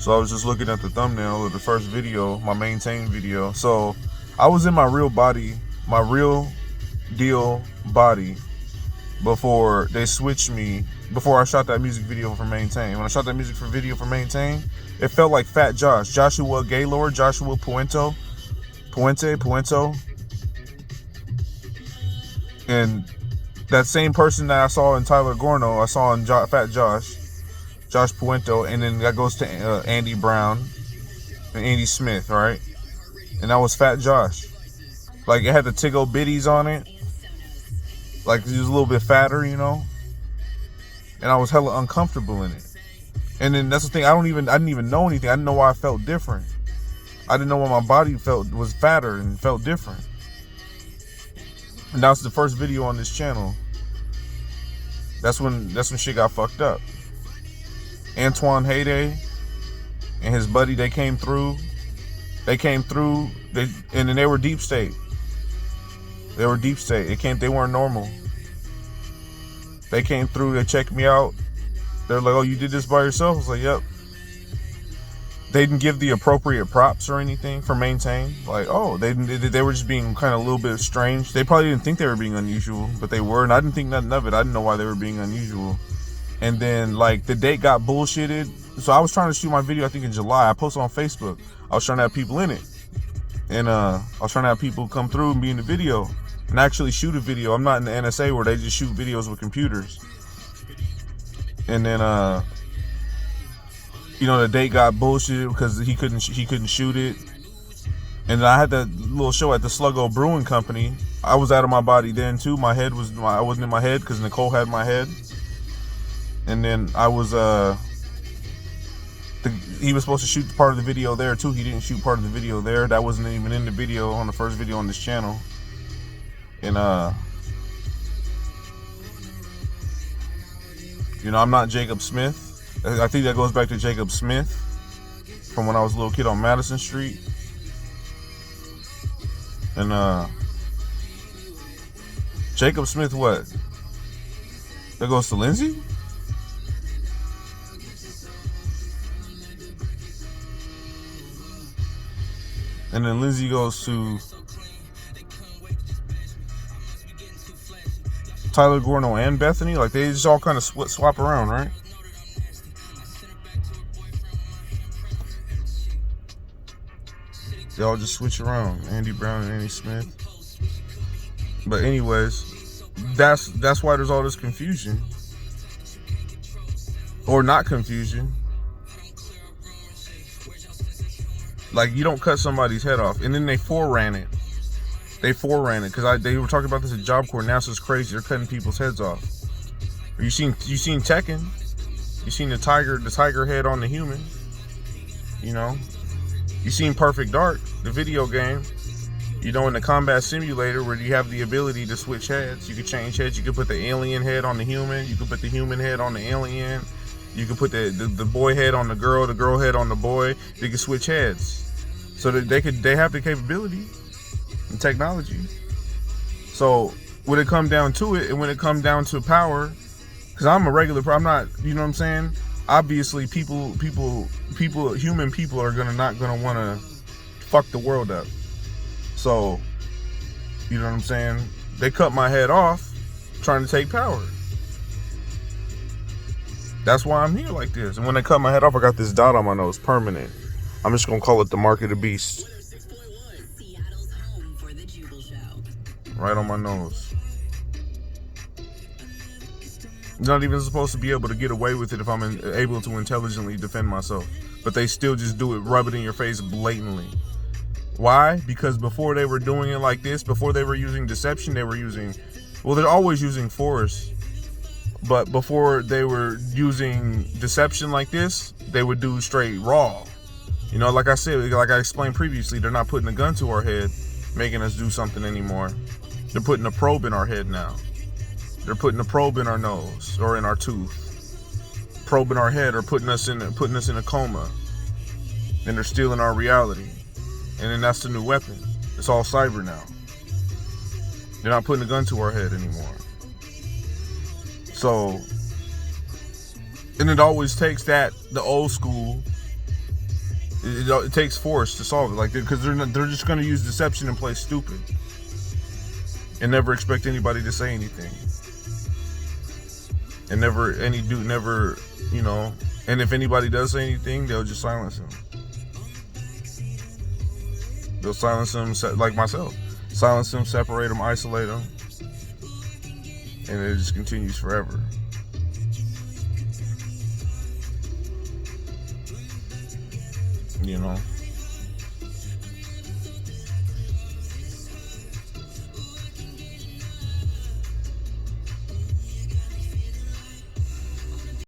So I was just looking at the thumbnail of the first video, my maintain video. So I was in my real body, my real deal body, before they switched me, before I shot that music video for Maintain. When I shot that music video for Maintain, it felt like Fat Josh, Joshua Gaylord, Joshua Puente. And that same person that I saw in Tyler Gorno, I saw in Fat Josh Puente, and then that goes to Andy Brown and Andy Smith, right? And that was Fat Josh. Like, it had the Tiggo Bitties on it. Like, he was a little bit fatter, you know? And I was hella uncomfortable in it. And then that's the thing, I didn't even know anything. I didn't know why I felt different. I didn't know why my body was fatter and felt different. And that's the first video on this channel. That's when shit got fucked up. Antoine Hayday and his buddy, they came through, and then they were deep state. They were deep state. They weren't normal. They came through, they checked me out. They're like, oh, you did this by yourself? I was like, yep. They didn't give the appropriate props or anything for Maintain. Like, oh, they were just being kind of a little bit strange. They probably didn't think they were being unusual, but they were, and I didn't think nothing of it. I didn't know why they were being unusual. And then, like, the date got bullshitted. So I was trying to shoot my video, I think in July. I posted on Facebook. I was trying to have people in it. And I was trying to have people come through and be in the video and actually shoot a video. I'm not in the NSA where they just shoot videos with computers. And then, you know, the date got bullshitted because he couldn't shoot it. And then I had that little show at the Sluggo Brewing Company. I was out of my body then too. I wasn't in my head because Nicole had my head. And then I was, he was supposed to shoot part of the video there too. He didn't shoot part of the video there. That wasn't even in the video, on the first video on this channel. And, you know, I'm not Jacob Smith. I think that goes back to Jacob Smith from when I was a little kid on Madison Street. And, Jacob Smith, what? That goes to Lindsay? And then Lindsay goes to Tyler Gorno and Bethany. Like, they just all kind of swap around, right? They all just switch around. Andy Brown and Andy Smith. But anyways, that's why there's all this confusion. Or not confusion. Like, you don't cut somebody's head off. And then they foreran it. Because they were talking about this at Job Corps. NASA's crazy. They're cutting people's heads off. You seen Tekken? You seen the tiger head on the human? You know? You seen Perfect Dark, the video game? You know, in the combat simulator where you have the ability to switch heads. You can change heads. You can put the alien head on the human. You can put the human head on the alien. You can put the boy head on the girl head on the boy. They can switch heads. So that they have the capability and technology. So when it come down to it, and when it come down to power, because I'm I'm not, you know what I'm saying? Obviously human people are not gonna wanna fuck the world up. So, you know what I'm saying? They cut my head off trying to take power. That's why I'm here like this. And when they cut my head off, I got this dot on my nose, permanent. I'm just gonna call it the mark of the beast. Right on my nose. I'm not even supposed to be able to get away with it if I'm able to intelligently defend myself. But they still just do it, rub it in your face blatantly. Why? Because before they were doing it like this, before they were using deception, they're always using force. But before they were using deception like this, they would do straight raw. You know, like I said, like I explained previously, they're not putting a gun to our head, making us do something anymore. They're putting a probe in our head now. They're putting a probe in our nose or in our tooth. Probe in our head, or putting us in a coma. And they're stealing our reality. And then that's the new weapon. It's all cyber now. They're not putting a gun to our head anymore. So, and it always takes the old school It takes force to solve it, like because they're just going to use deception and play stupid, and never expect anybody to say anything, and never, you know. And if anybody does say anything, they'll just silence them. They'll silence them, like myself. Silence them, separate them, isolate them, and it just continues forever. You know.